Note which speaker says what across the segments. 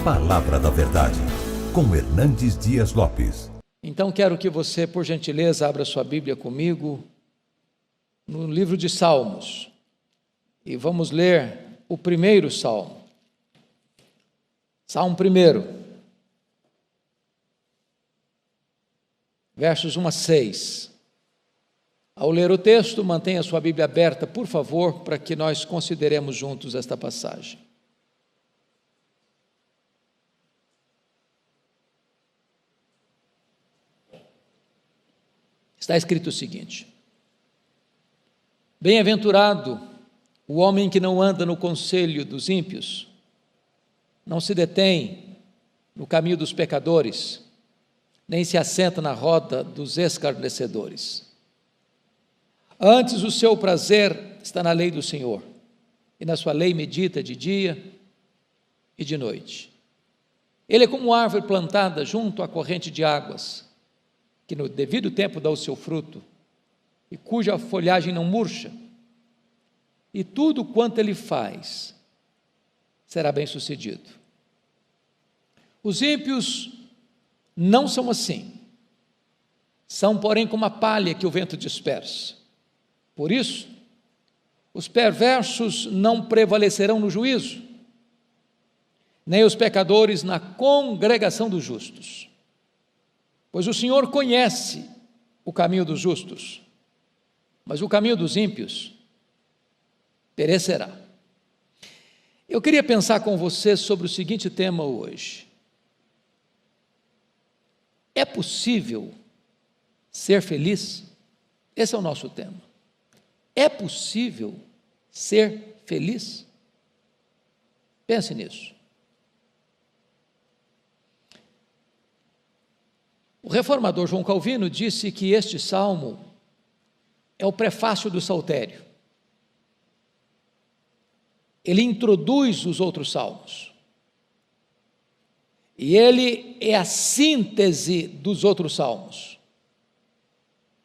Speaker 1: Palavra da Verdade, com Hernandes Dias Lopes.
Speaker 2: Então quero que você, por gentileza, abra sua Bíblia comigo no livro de Salmos. E vamos ler o primeiro Salmo. Salmo 1, versos 1 a 6. Ao ler o texto, mantenha sua Bíblia aberta, por favor, para que nós consideremos juntos esta passagem. Está escrito o seguinte: Bem-aventurado o homem que não anda no conselho dos ímpios, não se detém no caminho dos pecadores, nem se assenta na roda dos escarnecedores. Antes o seu prazer está na lei do Senhor, e na sua lei medita de dia e de noite. Ele é como árvore plantada junto à corrente de águas, que no devido tempo dá o seu fruto, e cuja folhagem não murcha, e tudo quanto ele faz será bem sucedido. Os ímpios não são assim, são porém como a palha que o vento dispersa. Por isso, os perversos não prevalecerão no juízo, nem os pecadores na congregação dos justos. Pois o Senhor conhece o caminho dos justos, mas o caminho dos ímpios perecerá. Eu queria pensar com você sobre o seguinte tema hoje: é possível ser feliz? Esse é o nosso tema. É possível ser feliz? Pense nisso. O reformador João Calvino disse que este salmo é o prefácio do saltério. Ele introduz os outros salmos. E ele é a síntese dos outros salmos.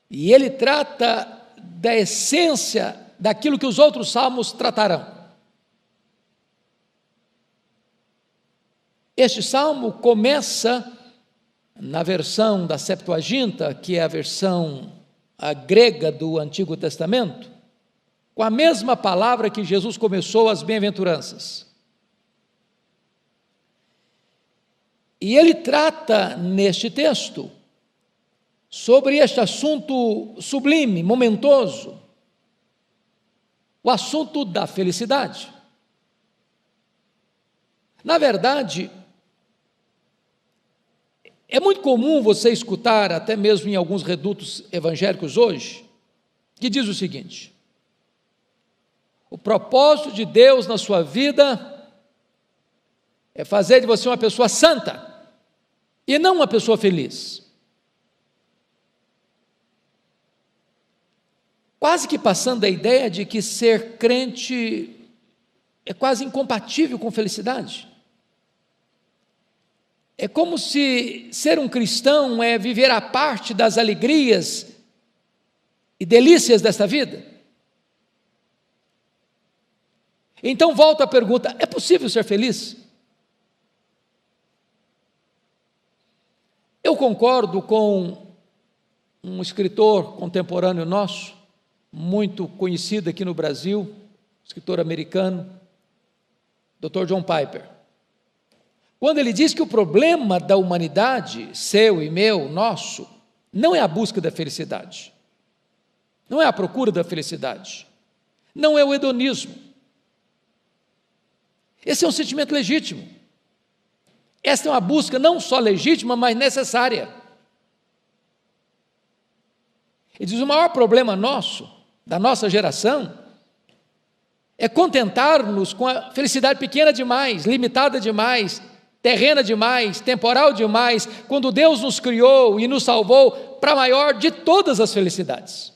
Speaker 2: E ele trata da essência daquilo que os outros salmos tratarão. Este salmo começa na versão da Septuaginta, que é a versão grega do Antigo Testamento, com a mesma palavra que Jesus começou as bem-aventuranças. E ele trata neste texto sobre este assunto sublime, momentoso, o assunto da felicidade. Na verdade, é muito comum você escutar, até mesmo em alguns redutos evangélicos hoje, que diz o seguinte: o propósito de Deus na sua vida é fazer de você uma pessoa santa e não uma pessoa feliz. Quase que passando a ideia de que ser crente é quase incompatível com felicidade. É como se ser um cristão é viver a parte das alegrias e delícias desta vida. Então volta a pergunta: é possível ser feliz? Eu concordo com um escritor contemporâneo nosso, muito conhecido aqui no Brasil, escritor americano, Dr. John Piper, quando ele diz que o problema da humanidade, seu e meu, nosso, não é a busca da felicidade, não é a procura da felicidade, não é o hedonismo. Esse é um sentimento legítimo. Esta é uma busca não só legítima, mas necessária. Ele diz: o maior problema nosso, da nossa geração, é contentar-nos com a felicidade pequena demais, limitada demais, terrena demais, temporal demais, quando Deus nos criou e nos salvou para a maior de todas as felicidades.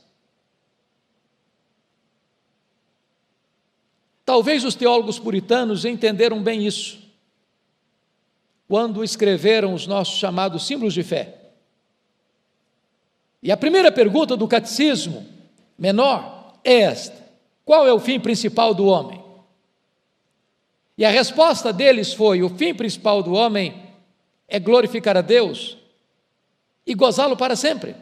Speaker 2: Talvez os teólogos puritanos entenderam bem isso, quando escreveram os nossos chamados símbolos de fé. E a primeira pergunta do catecismo menor é esta: qual é o fim principal do homem? E a resposta deles foi: o fim principal do homem é glorificar a Deus e gozá-lo para sempre.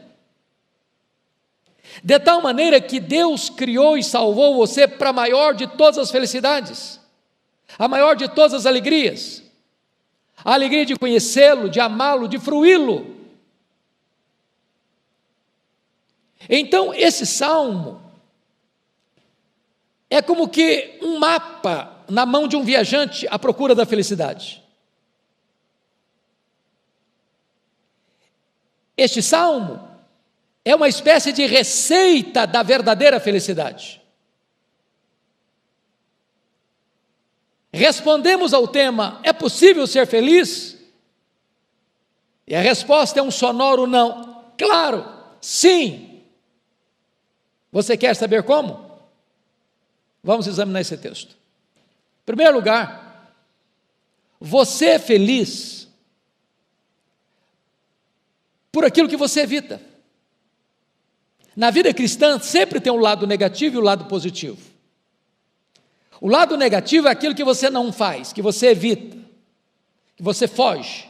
Speaker 2: De tal maneira que Deus criou e salvou você para a maior de todas as felicidades, a maior de todas as alegrias, a alegria de conhecê-lo, de amá-lo, de fruí-lo. Então, esse salmo é como que um mapa na mão de um viajante à procura da felicidade. Este salmo é uma espécie de receita da verdadeira felicidade. Respondemos ao tema: é possível ser feliz? E a resposta é um sonoro não. Claro, sim. Você quer saber como? Vamos examinar esse texto. Em primeiro lugar, você é feliz por aquilo que você evita. Na vida cristã sempre tem um lado negativo e um lado positivo. O lado negativo é aquilo que você não faz, que você evita, que você foge,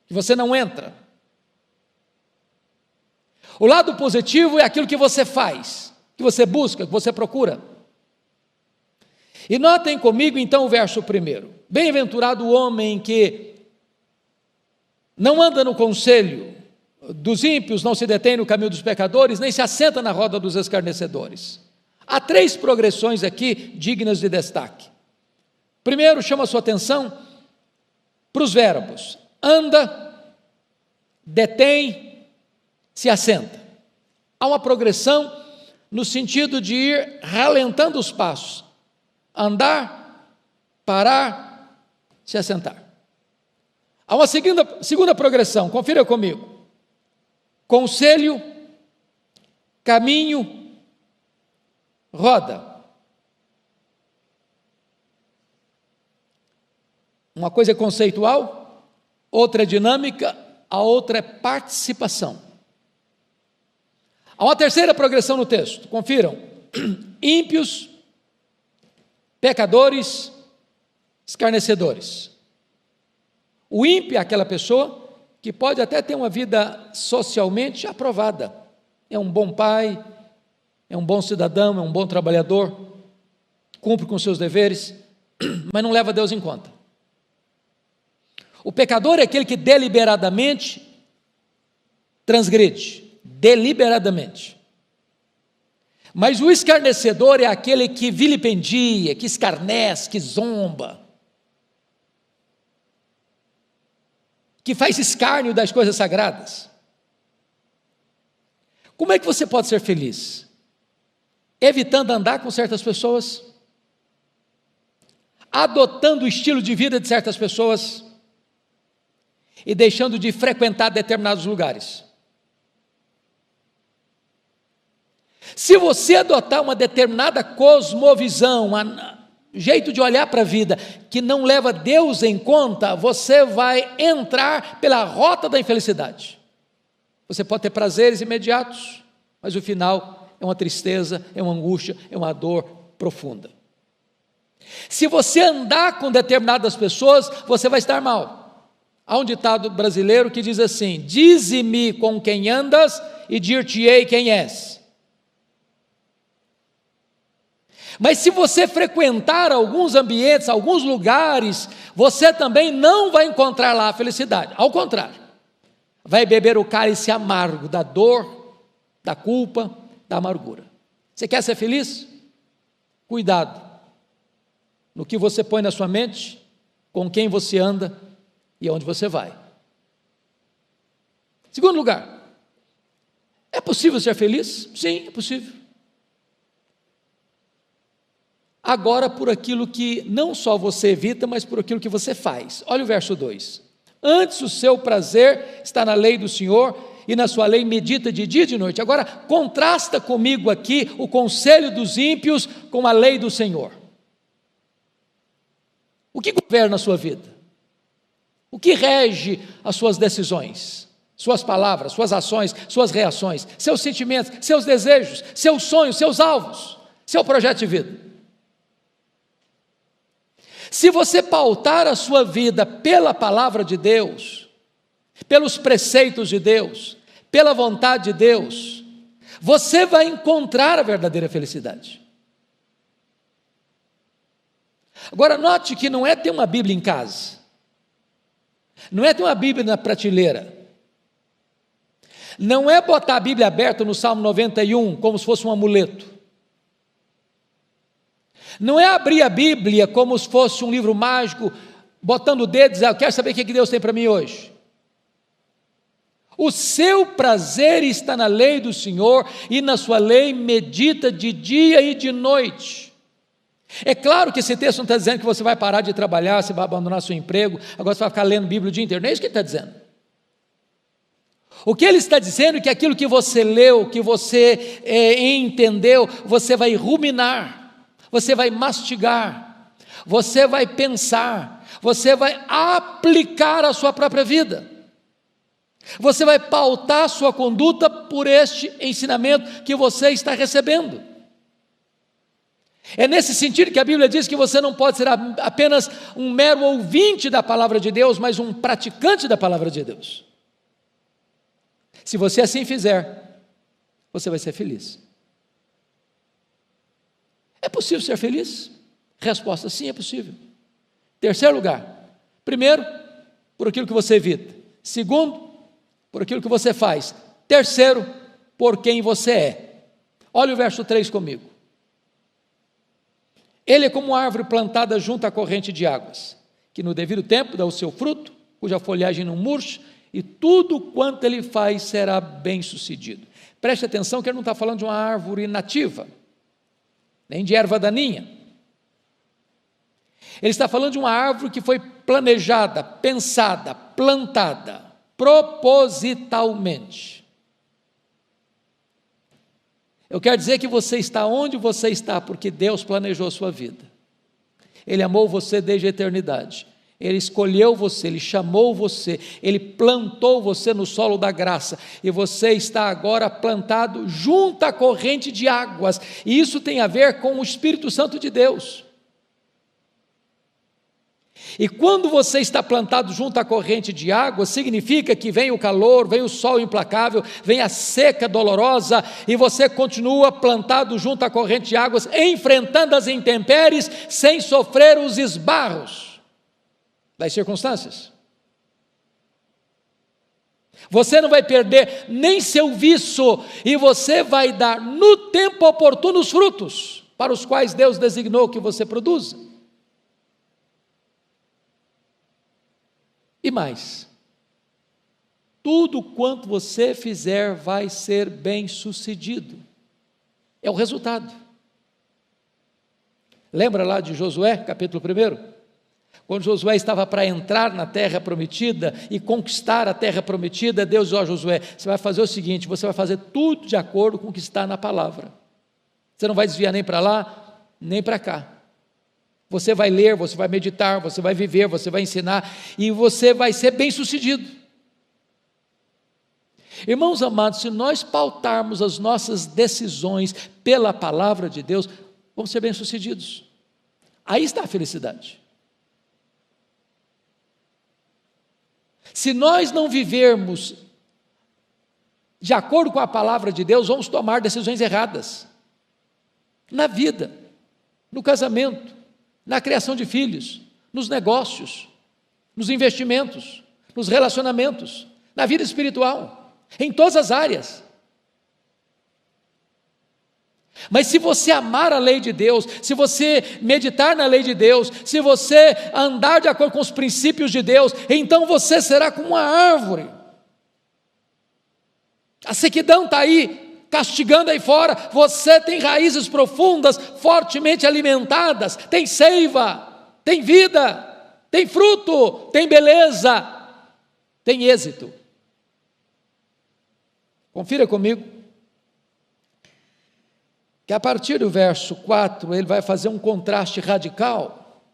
Speaker 2: que você não entra. O lado positivo é aquilo que você faz, que você busca, que você procura. E notem comigo então o verso 1. Bem-aventurado o homem que não anda no conselho dos ímpios, não se detém no caminho dos pecadores, nem se assenta na roda dos escarnecedores. Há 3 progressões aqui dignas de destaque. Primeiro, chama a sua atenção para os verbos: anda, detém, se assenta. Há uma progressão no sentido de ir ralentando os passos: andar, parar, se assentar. Há uma segunda progressão, confira comigo: conselho, caminho, roda. Uma coisa é conceitual, outra é dinâmica, a outra é participação. Há uma terceira progressão no texto, confiram: ímpios, pecadores, escarnecedores. O ímpio é aquela pessoa que pode até ter uma vida socialmente aprovada, é um bom pai, é um bom cidadão, é um bom trabalhador, cumpre com seus deveres, mas não leva Deus em conta. O pecador é aquele que deliberadamente transgride, deliberadamente. Mas o escarnecedor é aquele que vilipendia, que escarnece, que zomba, que faz escárnio das coisas sagradas. Como é que você pode ser feliz? Evitando andar com certas pessoas, adotando o estilo de vida de certas pessoas e deixando de frequentar determinados lugares. Se você adotar uma determinada cosmovisão, jeito de olhar para a vida, que não leva Deus em conta, você vai entrar pela rota da infelicidade. Você pode ter prazeres imediatos, mas o final é uma tristeza, é uma angústia, é uma dor profunda. Se você andar com determinadas pessoas, você vai estar mal. Há um ditado brasileiro que diz assim: dize-me com quem andas e dir-te-ei quem és. Mas se você frequentar alguns ambientes, alguns lugares, você também não vai encontrar lá a felicidade. Ao contrário, vai beber o cálice amargo da dor, da culpa, da amargura. Você quer ser feliz? Cuidado no que você põe na sua mente, com quem você anda e aonde você vai. Segundo lugar, é possível ser feliz? Sim, é possível. Agora, por aquilo que não só você evita, mas por aquilo que você faz. Olha o verso 2: antes o seu prazer está na lei do Senhor, e na sua lei medita de dia e de noite. Agora, contrasta comigo aqui o conselho dos ímpios com a lei do Senhor. O que governa a sua vida? O que rege as suas decisões? Suas palavras, suas ações, suas reações, seus sentimentos, seus desejos, seus sonhos, seus alvos, seu projeto de vida. Se você pautar a sua vida pela palavra de Deus, pelos preceitos de Deus, pela vontade de Deus, você vai encontrar a verdadeira felicidade. Agora, note que não é ter uma Bíblia em casa, não é ter uma Bíblia na prateleira, não é botar a Bíblia aberta no Salmo 91 como se fosse um amuleto, não é abrir a Bíblia como se fosse um livro mágico, botando o dedo e dizer, eu quero saber o que Deus tem para mim hoje. O seu prazer está na lei do Senhor, e na sua lei medita de dia e de noite. É claro que esse texto não está dizendo que você vai parar de trabalhar, você vai abandonar seu emprego, agora você vai ficar lendo Bíblia o dia inteiro, não é isso que ele está dizendo. O que ele está dizendo é que aquilo que você leu, que você entendeu, você vai ruminar, você vai mastigar, você vai pensar, você vai aplicar à sua própria vida. Você vai pautar sua conduta por este ensinamento que você está recebendo. É nesse sentido que a Bíblia diz que você não pode ser apenas um mero ouvinte da palavra de Deus, mas um praticante da palavra de Deus. Se você assim fizer, você vai ser feliz. É possível ser feliz? Resposta: sim, é possível. Terceiro lugar, primeiro, por aquilo que você evita. Segundo, por aquilo que você faz. Terceiro, por quem você é. Olha o verso 3 comigo. Ele é como uma árvore plantada junto à corrente de águas, que no devido tempo dá o seu fruto, cuja folhagem não murcha, e tudo quanto ele faz será bem sucedido. Preste atenção que ele não está falando de uma árvore nativa, nem de erva daninha. Ele está falando de uma árvore que foi planejada, pensada, plantada, propositalmente. Eu quero dizer que você está onde você está, porque Deus planejou a sua vida. Ele amou você desde a eternidade. Ele escolheu você, Ele chamou você, Ele plantou você no solo da graça, e você está agora plantado junto à corrente de águas, e isso tem a ver com o Espírito Santo de Deus. E quando você está plantado junto à corrente de águas, significa que vem o calor, vem o sol implacável, vem a seca dolorosa, e você continua plantado junto à corrente de águas, enfrentando as intempéries, sem sofrer os esbarros das circunstâncias. Você não vai perder nem seu viço, e você vai dar no tempo oportuno os frutos para os quais Deus designou que você produza. E mais, tudo quanto você fizer vai ser bem sucedido. É o resultado. Lembra lá de Josué, capítulo 1? Quando Josué estava para entrar na terra prometida e conquistar a terra prometida, Deus disse: ó Josué, você vai fazer o seguinte, você vai fazer tudo de acordo com o que está na palavra. Você não vai desviar nem para lá, nem para cá. Você vai ler, você vai meditar, você vai viver, você vai ensinar, e você vai ser bem sucedido. Irmãos amados, se nós pautarmos as nossas decisões pela palavra de Deus, vamos ser bem sucedidos. Aí está a felicidade. Se nós não vivermos de acordo com a palavra de Deus, vamos tomar decisões erradas na vida, no casamento, na criação de filhos, nos negócios, nos investimentos, nos relacionamentos, na vida espiritual, em todas as áreas. Mas se você amar a lei de Deus, se você meditar na lei de Deus, se você andar de acordo com os princípios de Deus, então você será como uma árvore. A sequidão está aí, castigando aí fora, você tem raízes profundas, fortemente alimentadas, tem seiva, tem vida, tem fruto, tem beleza, tem êxito. Confira comigo, que a partir do verso 4, ele vai fazer um contraste radical,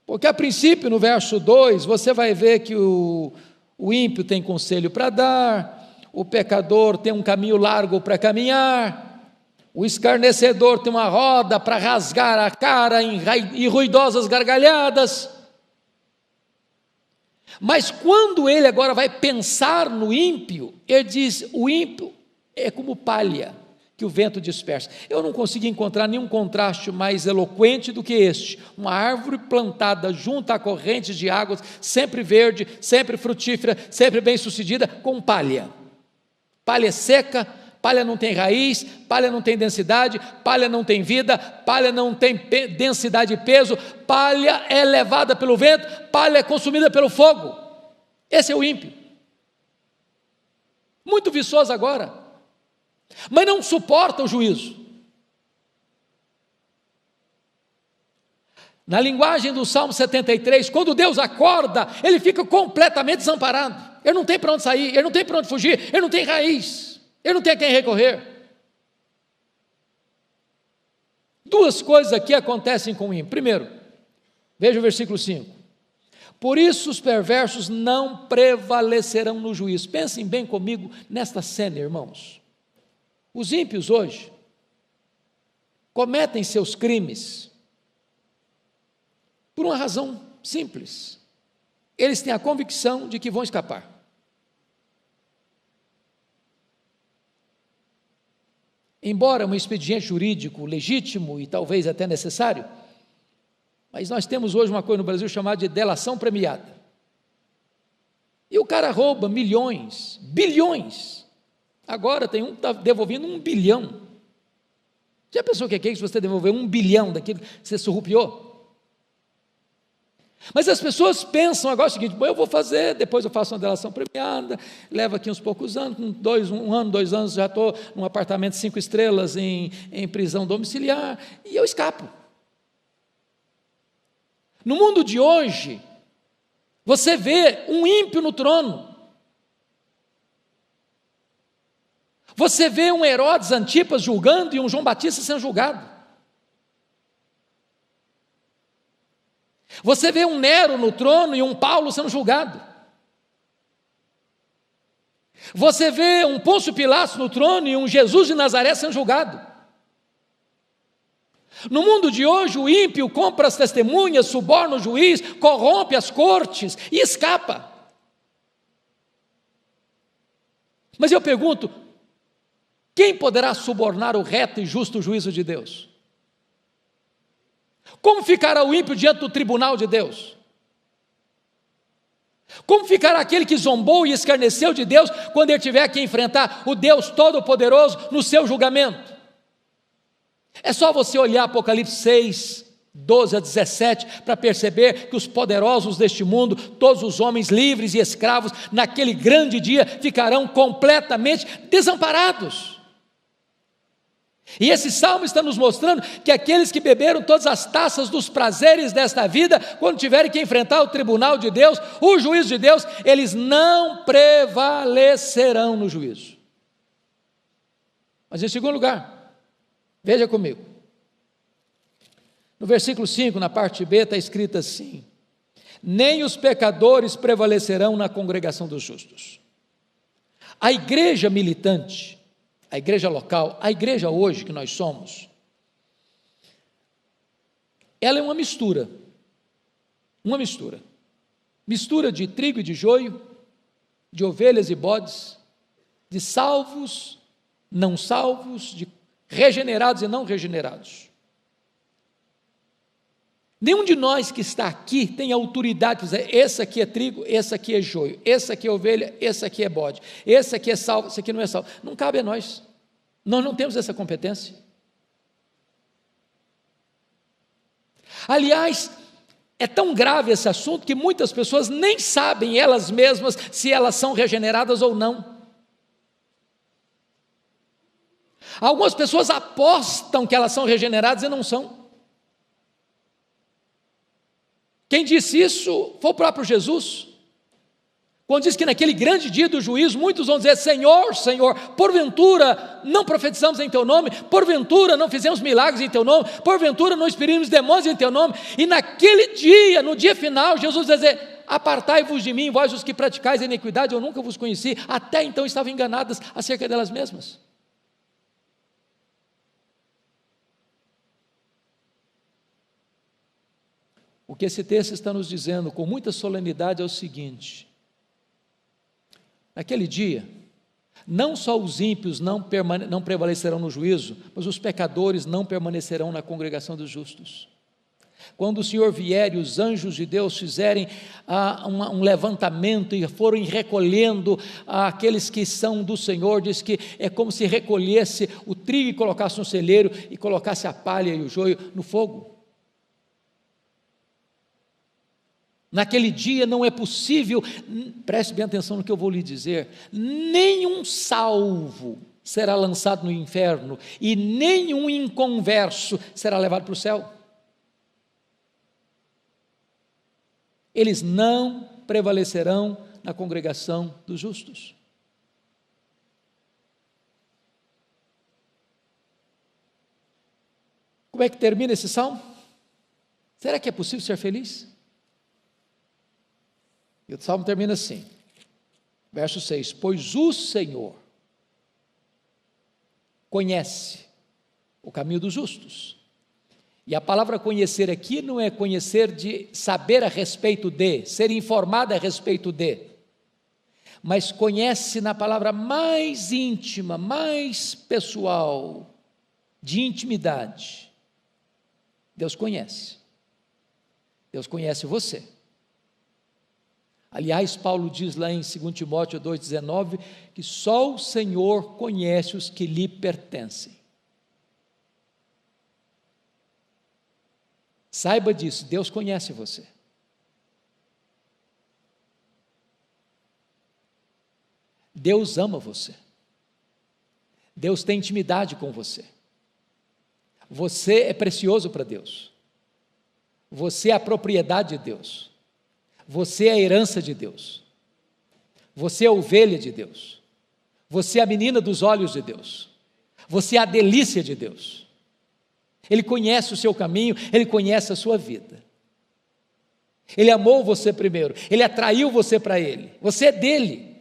Speaker 2: porque a princípio no verso 2, você vai ver que o ímpio tem conselho para dar, o pecador tem um caminho largo para caminhar, O escarnecedor tem uma roda para rasgar a cara em ruidosas gargalhadas. Mas quando ele agora vai pensar no ímpio, ele diz: o ímpio é como palha que o vento dispersa. Eu não consegui encontrar nenhum contraste mais eloquente do que este: uma árvore plantada junto a correntes de águas, sempre verde, sempre frutífera, sempre bem sucedida, com palha. Palha seca, palha não tem raiz, palha não tem densidade, palha não tem vida, palha não tem densidade e peso, palha é levada pelo vento, palha é consumida pelo fogo. Esse é o ímpio. Muito viçoso agora, mas não suporta o juízo. Na linguagem do Salmo 73, quando Deus acorda, ele fica completamente desamparado. Ele não tem para onde sair, ele não tem para onde fugir, ele não tem raiz, ele não tem a quem recorrer. Duas coisas aqui acontecem com o ímpio. Primeiro, veja o versículo 5: por isso os perversos não prevalecerão no juízo. Pensem bem comigo nesta cena, irmãos. Os ímpios hoje cometem seus crimes por uma razão simples: eles têm a convicção de que vão escapar. Embora um expediente jurídico legítimo e talvez até necessário, mas nós temos hoje uma coisa no Brasil chamada de delação premiada. E o cara rouba milhões, bilhões. Agora tem um que está devolvendo 1 bilhão. Já pensou o que é isso, você devolver 1 bilhão daquilo que você surrupiou? Mas as pessoas pensam agora o seguinte: bom, eu vou fazer, depois eu faço uma delação premiada, leva aqui uns poucos anos, um ano, 2 anos, já estou num apartamento 5 estrelas em prisão domiciliar, e eu escapo. No mundo de hoje, você vê um ímpio no trono, você vê um Herodes Antipas julgando e um João Batista sendo julgado. Você vê um Nero no trono e um Paulo sendo julgado. Você vê um Pôncio Pilatos no trono e um Jesus de Nazaré sendo julgado. No mundo de hoje, o ímpio compra as testemunhas, suborna o juiz, corrompe as cortes e escapa. Mas eu pergunto: quem poderá subornar o reto e justo juízo de Deus? Como ficará o ímpio diante do tribunal de Deus? Como ficará aquele que zombou e escarneceu de Deus quando ele tiver que enfrentar o Deus Todo-Poderoso no seu julgamento? É só você olhar Apocalipse 6, 12 a 17, para perceber que os poderosos deste mundo, todos os homens livres e escravos, naquele grande dia ficarão completamente desamparados. E esse salmo está nos mostrando que aqueles que beberam todas as taças dos prazeres desta vida, quando tiverem que enfrentar o tribunal de Deus, o juízo de Deus, eles não prevalecerão no juízo. Mas em segundo lugar, veja comigo, no versículo 5, na parte B, está escrito assim: nem os pecadores prevalecerão na congregação dos justos. A igreja militante, a igreja local, a igreja hoje que nós somos, ela é uma mistura de trigo e de joio, de ovelhas e bodes, de salvos, não salvos, de regenerados e não regenerados. Nenhum de nós que está aqui tem autoridade para dizer: esse aqui é trigo, esse aqui é joio, esse aqui é ovelha, esse aqui é bode, esse aqui é salvo, esse aqui não é salvo. Não cabe a nós não temos essa competência. Aliás, é tão grave esse assunto que muitas pessoas nem sabem elas mesmas se elas são regeneradas ou não. Algumas pessoas apostam que elas são regeneradas e não são. Quem disse isso foi o próprio Jesus, quando diz que naquele grande dia do juízo, muitos vão dizer: Senhor, Senhor, porventura não profetizamos em Teu nome, porventura não fizemos milagres em Teu nome, porventura não expelimos demônios em Teu nome. E naquele dia, no dia final, Jesus vai dizer: apartai-vos de mim, vós os que praticais a iniquidade, eu nunca vos conheci. Até então estavam enganadas acerca delas mesmas. O que esse texto está nos dizendo com muita solenidade é o seguinte: naquele dia, não só os ímpios não prevalecerão no juízo, mas os pecadores não permanecerão na congregação dos justos. Quando o Senhor vier e os anjos de Deus fizerem um levantamento e forem recolhendo aqueles que são do Senhor, diz que é como se recolhesse o trigo e colocasse no celeiro e colocasse a palha e o joio no fogo. Naquele dia não é possível, preste bem atenção no que eu vou lhe dizer, nenhum salvo será lançado no inferno e nenhum inconverso será levado para o céu. Eles não prevalecerão na congregação dos justos. Como é que termina esse salmo? Será que é possível ser feliz? E o salmo termina assim, verso 6: pois o Senhor conhece o caminho dos justos. E a palavra conhecer aqui não é conhecer de saber a respeito de, ser informado a respeito de, mas conhece na palavra mais íntima, mais pessoal, de intimidade. Deus conhece você. Aliás, Paulo diz lá em 2 Timóteo 2,19, que só o Senhor conhece os que lhe pertencem. Saiba disso, Deus conhece você. Deus ama você. Deus tem intimidade com você. Você é precioso para Deus. Você é a propriedade de Deus. Você é a herança de Deus. Você é a ovelha de Deus. Você é a menina dos olhos de Deus. Você é a delícia de Deus. Ele conhece o seu caminho, Ele conhece a sua vida. Ele amou você primeiro, Ele atraiu você para Ele, você é dele.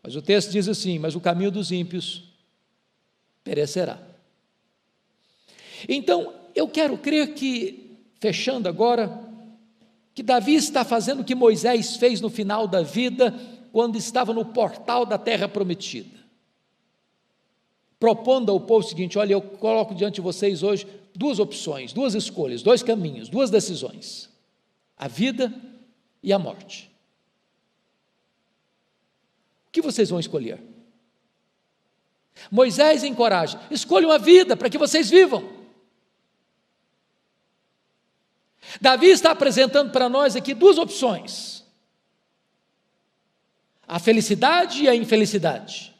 Speaker 2: Mas o texto diz assim: mas o caminho dos ímpios perecerá. Então, eu quero crer que, fechando agora, que Davi está fazendo o que Moisés fez no final da vida, quando estava no portal da terra prometida, propondo ao povo o seguinte: olha, eu coloco diante de vocês hoje duas opções, duas escolhas, dois caminhos, duas decisões, a vida e a morte. O que vocês vão escolher? Moisés encoraja: escolham a vida para que vocês vivam. Davi está apresentando para nós aqui duas opções: a felicidade e a infelicidade.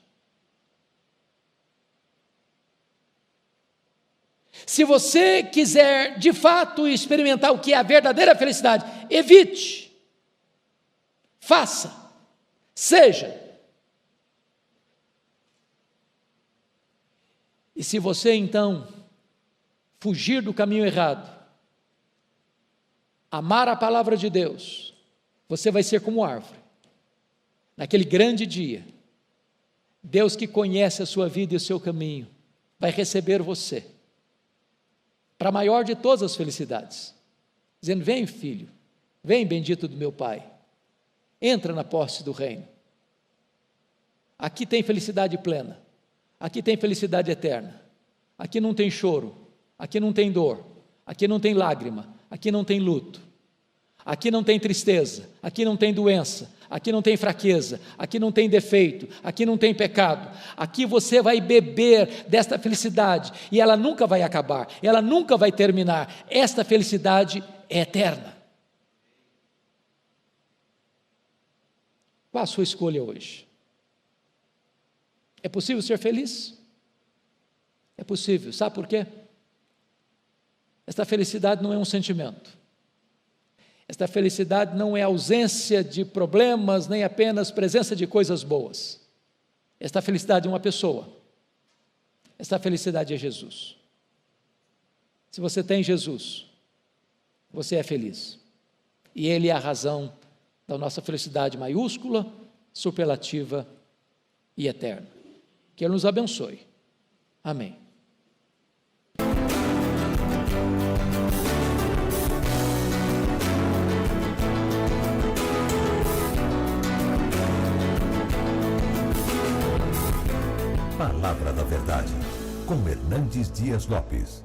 Speaker 2: Se você quiser de fato experimentar o que é a verdadeira felicidade, evite, faça, seja. E se você então fugir do caminho errado, amar a palavra de Deus, você vai ser como árvore. Naquele grande dia, Deus que conhece a sua vida e o seu caminho, vai receber você para a maior de todas as felicidades, dizendo: vem, filho, vem, bendito do meu Pai, entra na posse do reino. Aqui tem felicidade plena, aqui tem felicidade eterna, aqui não tem choro, aqui não tem dor, aqui não tem lágrima, aqui não tem luto, aqui não tem tristeza, aqui não tem doença, aqui não tem fraqueza, aqui não tem defeito, aqui não tem pecado. Aqui você vai beber desta felicidade e ela nunca vai acabar, ela nunca vai terminar. Esta felicidade é eterna. Qual a sua escolha hoje? É possível ser feliz? É possível, sabe por quê? Esta felicidade não é um sentimento. Esta felicidade não é ausência de problemas, nem apenas presença de coisas boas. Esta felicidade é uma pessoa. Esta felicidade é Jesus. Se você tem Jesus, você é feliz. E Ele é a razão da nossa felicidade maiúscula, superlativa e eterna. Que Ele nos abençoe. Amém.
Speaker 1: Palavra da Verdade, com Hernandes Dias Lopes.